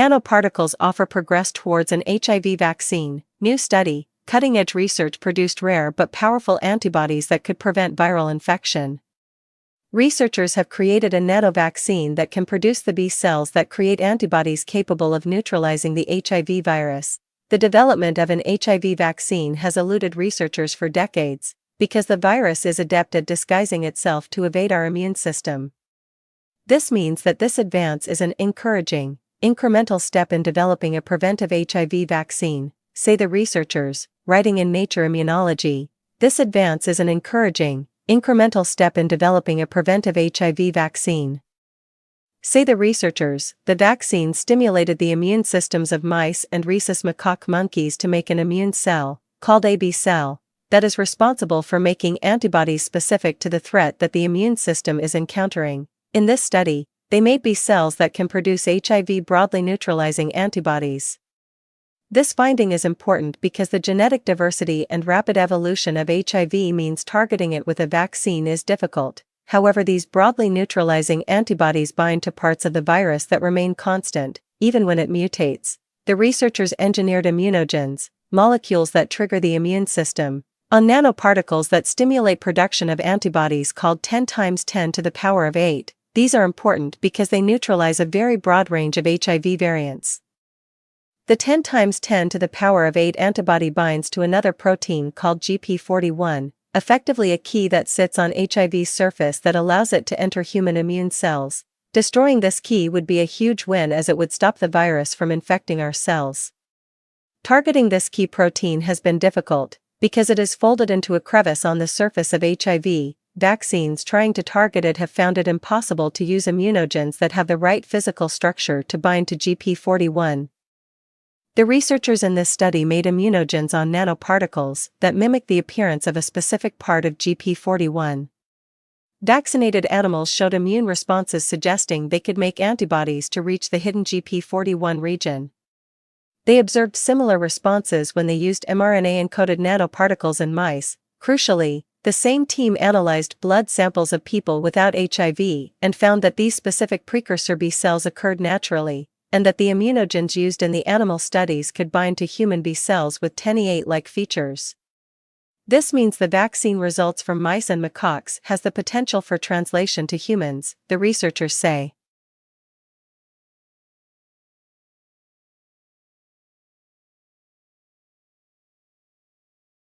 Nanoparticles offer progress towards an HIV vaccine. New study, cutting-edge research produced rare but powerful antibodies that could prevent viral infection. Researchers have created a nanovaccine that can produce the B cells that create antibodies capable of neutralizing the HIV virus. The development of an HIV vaccine has eluded researchers for decades, because the virus is adept at disguising itself to evade our immune system. This means that this advance is an encouraging, incremental step in developing a preventive HIV vaccine, say the researchers, writing in Nature Immunology. This advance is an encouraging, incremental step in developing a preventive HIV vaccine. Say the researchers, the vaccine stimulated the immune systems of mice and rhesus macaque monkeys to make an immune cell, called a B cell, that is responsible for making antibodies specific to the threat that the immune system is encountering. In this study, they made B cells that can produce HIV broadly neutralizing antibodies. This finding is important because the genetic diversity and rapid evolution of HIV means targeting it with a vaccine is difficult. However, these broadly neutralizing antibodies bind to parts of the virus that remain constant, even when it mutates. The researchers engineered immunogens, molecules that trigger the immune system, on nanoparticles that stimulate production of antibodies called 10 × 10⁸. These are important because they neutralize a very broad range of HIV variants. The 10 × 10⁸ antibody binds to another protein called GP41, effectively a key that sits on HIV's surface that allows it to enter human immune cells. Destroying this key would be a huge win as it would stop the virus from infecting our cells. Targeting this key protein has been difficult, because it is folded into a crevice on the surface of HIV. Vaccines trying to target it have found it impossible to use immunogens that have the right physical structure to bind to GP41. The researchers in this study made immunogens on nanoparticles that mimic the appearance of a specific part of GP41. Vaccinated animals showed immune responses suggesting they could make antibodies to reach the hidden GP41 region. They observed similar responses when they used mRNA-encoded nanoparticles in mice. Crucially, the same team analyzed blood samples of people without HIV and found that these specific precursor B cells occurred naturally, and that the immunogens used in the animal studies could bind to human B cells with 10E8-like features. This means the vaccine results from mice and macaques has the potential for translation to humans, the researchers say.